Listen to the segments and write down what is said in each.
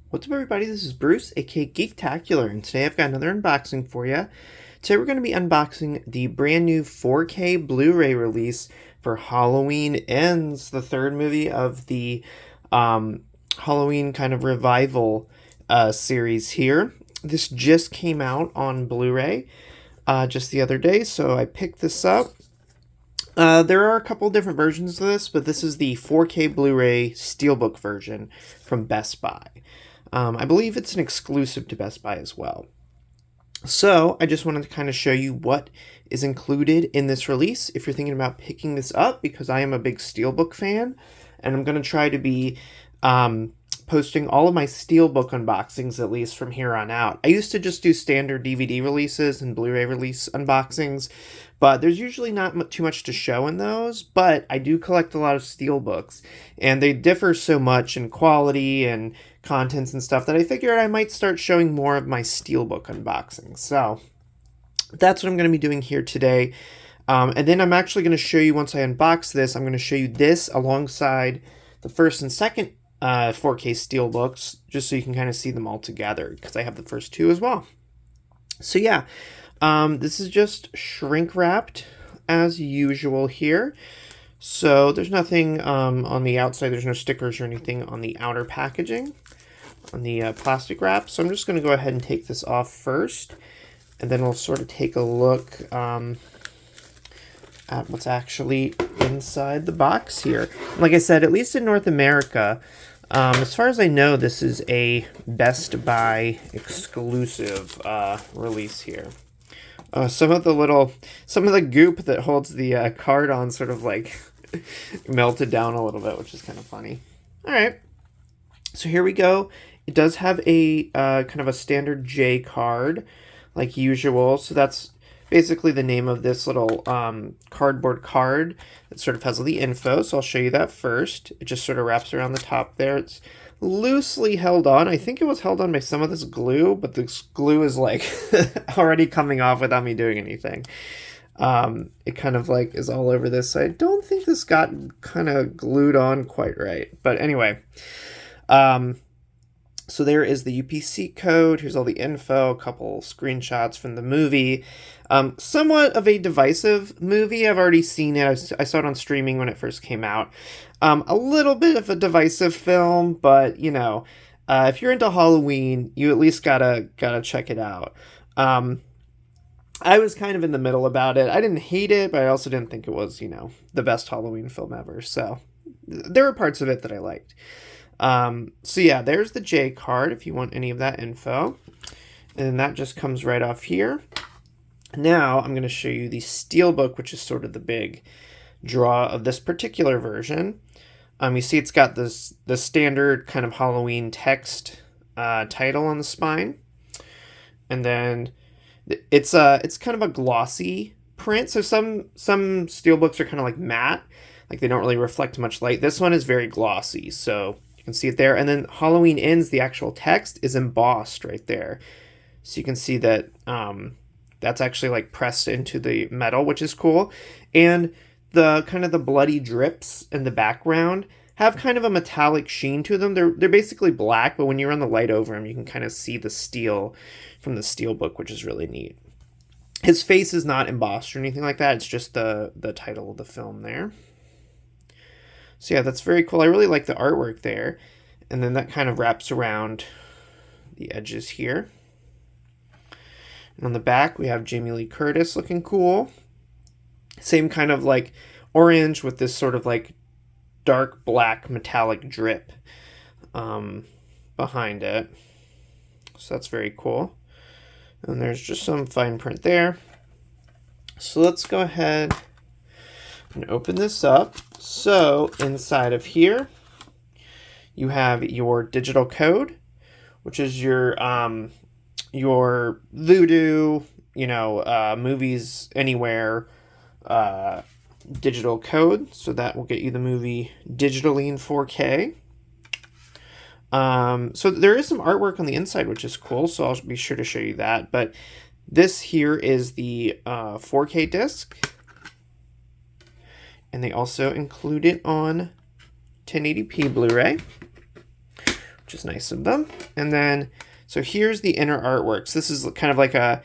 What's up, everybody? This is Bruce, aka Geektacular, and today I've got another unboxing for you. Today we're going to be unboxing the brand new 4K Blu-ray release for Halloween Ends, the third movie of the Halloween kind of revival series here. This just came out on Blu-ray just the other day, so I picked this up. There are a couple different versions of this, but this is the 4K Blu-ray Steelbook version from Best Buy. I believe it's an exclusive to Best Buy as well. So I just wanted to kind of show you what is included in this release if you're thinking about picking this up, because I am a big Steelbook fan, and I'm going to try to be posting all of my Steelbook unboxings at least from here on out. I used to just do standard DVD releases and Blu-ray release unboxings, but there's usually not too much to show in those, but I do collect a lot of Steelbooks, and they differ so much in quality and contents and stuff that I figured I might start showing more of my Steelbook unboxings. So that's what I'm going to be doing here today. And then I'm actually going to show you, once I unbox this, I'm going to show you this alongside the first and second 4K Steelbooks, just so you can kind of see them all together, because I have the first two as well. So yeah, this is just shrink wrapped as usual here. So there's nothing on the outside, there's no stickers or anything on the outer packaging, on the plastic wrap. So I'm just going to go ahead and take this off first, and then we'll sort of take a look at what's actually inside the box here. Like I said, at least in North America, as far as I know, this is a Best Buy exclusive release here. Some of the goop that holds the card on sort of like melted down a little bit, which is kind of funny. All right, so here we go. It does have a kind of a standard J card, like usual. So that's basically the name of this little cardboard card that sort of has all the info. So I'll show you that first. It just sort of wraps around the top there. It's loosely held on. I think it was held on by some of this glue, but this glue is like already coming off without me doing anything. It kind of like is all over this. So I don't think this got kind of glued on quite right. But anyway, so there is the UPC code. Here's all the info, a couple screenshots from the movie. Somewhat of a divisive movie. I've already seen it. I saw it on streaming when it first came out. A little bit of a divisive film, but you know, if you're into Halloween, you at least gotta check it out. I was kind of in the middle about it. I didn't hate it, but I also didn't think it was, you know, the best Halloween film ever. So there were parts of it that I liked. So yeah, there's the J card if you want any of that info. And that just comes right off here. Now I'm going to show you the Steelbook, which is sort of the big draw of this particular version. You see it's got the standard kind of Halloween text title on the spine. And then it's kind of a glossy print. So some Steelbooks are kind of like matte, like they don't really reflect much light. This one is very glossy, so you can see it there. And then Halloween Ends, the actual text is embossed right there. So you can see that that's actually like pressed into the metal, which is cool. And the kind of the bloody drips in the background have kind of a metallic sheen to them. They're basically black, but when you run the light over them, you can kind of see the steel from the Steelbook, which is really neat. His face is not embossed or anything like that. It's just the title of the film there. So yeah, that's very cool. I really like the artwork there. And then that kind of wraps around the edges here. And on the back, we have Jamie Lee Curtis looking cool. Same kind of like orange with this sort of like dark black metallic drip behind it. So that's very cool. And there's just some fine print there. So let's go ahead and open this up. So inside of here, you have your digital code, which is your Voodoo, you know, Movies Anywhere digital code. So that will get you the movie digitally in 4K. So there is some artwork on the inside, which is cool. So I'll be sure to show you that. But this here is the 4K disc. And they also include it on 1080p Blu-ray, which is nice of them. And then, so here's the inner artwork. So this is kind of like a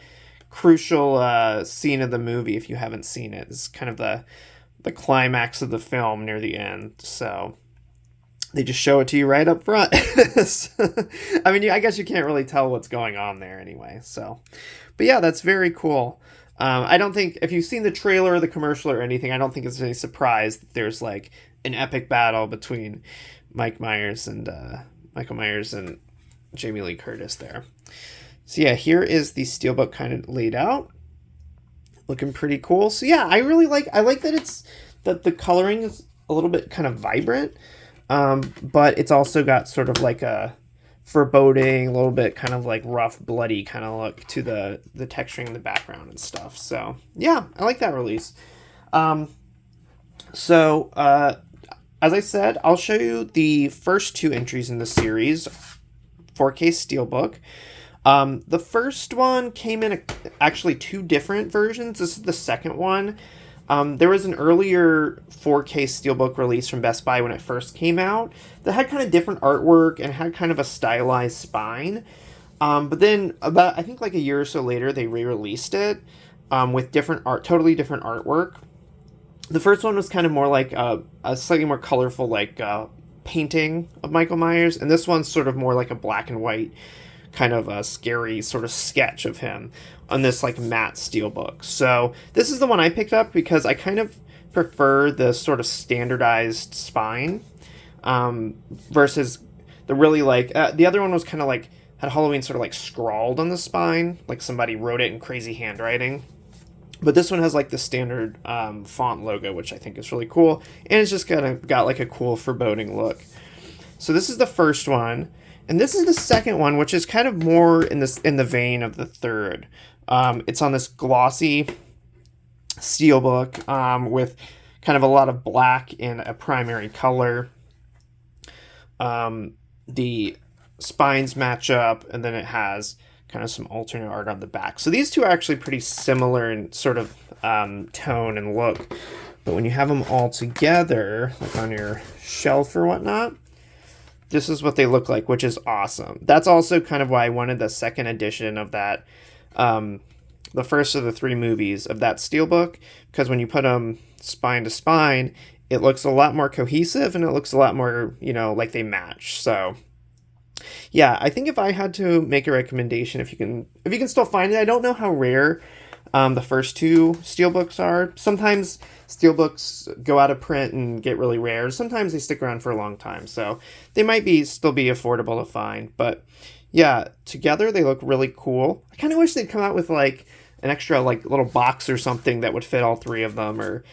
crucial scene of the movie if you haven't seen it. This is kind of the climax of the film near the end. So they just show it to you right up front. I mean, I guess you can't really tell what's going on there anyway. So, but yeah, that's very cool. I don't think, if you've seen the trailer or the commercial or anything, I don't think it's any surprise that there's like an epic battle between Michael Myers and Jamie Lee Curtis there. So yeah, here is the Steelbook kind of laid out. Looking pretty cool. So yeah, I like that the coloring is a little bit kind of vibrant. But it's also got sort of like a foreboding, a little bit kind of like rough, bloody kind of look to the texturing in the background and stuff. So yeah, I like that release. As I said, I'll show you the first two entries in the series, 4K Steelbook. The first one came in actually two different versions. This is the second one. There was an earlier 4K Steelbook release from Best Buy when it first came out that had kind of different artwork and had kind of a stylized spine. But then about, I think like a year or so later, they re-released it with totally different artwork. The first one was kind of more like a slightly more colorful, like painting of Michael Myers. And this one's sort of more like a black and white kind of a scary sort of sketch of him on this like matte Steelbook. So this is the one I picked up because I kind of prefer the sort of standardized spine versus the really like the other one was kind of like had Halloween sort of like scrawled on the spine, like somebody wrote it in crazy handwriting. But this one has like the standard font logo, which I think is really cool, and it's just got like a cool foreboding look. So this is the first one. And this is the second one, which is kind of more in the vein of the third. It's on this glossy Steelbook with kind of a lot of black in a primary color. The spines match up, and then it has kind of some alternate art on the back. So these two are actually pretty similar in sort of tone and look. But when you have them all together, like on your shelf or whatnot, this is what they look like, which is awesome. That's also kind of why I wanted the second edition of that, the first of the three movies of that Steelbook, because when you put them spine to spine, it looks a lot more cohesive and it looks a lot more, like they match. So yeah, I think if I had to make a recommendation, if you can still find it, I don't know how rare the first two Steelbooks are. Sometimes Steelbooks go out of print and get really rare. Sometimes they stick around for a long time, so they might still be affordable to find. But yeah, together they look really cool. I kind of wish they'd come out with like an extra like little box or something that would fit all three of them, or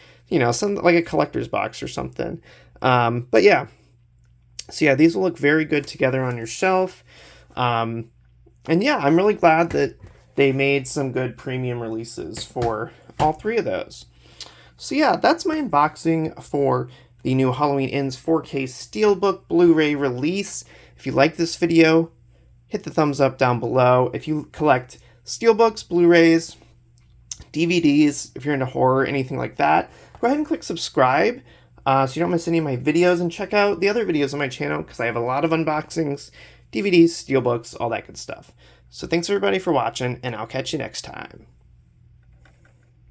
some like a collector's box or something. But yeah, so yeah, these will look very good together on your shelf. And yeah, I'm really glad that they made some good premium releases for all three of those. So yeah, that's my unboxing for the new Halloween Ends 4K Steelbook Blu-ray release. If you like this video, hit the thumbs up down below. If you collect Steelbooks, Blu-rays, DVDs, if you're into horror, anything like that, go ahead and click subscribe so you don't miss any of my videos, and check out the other videos on my channel because I have a lot of unboxings, DVDs, Steelbooks, all that good stuff. So thanks everybody for watching, and I'll catch you next time.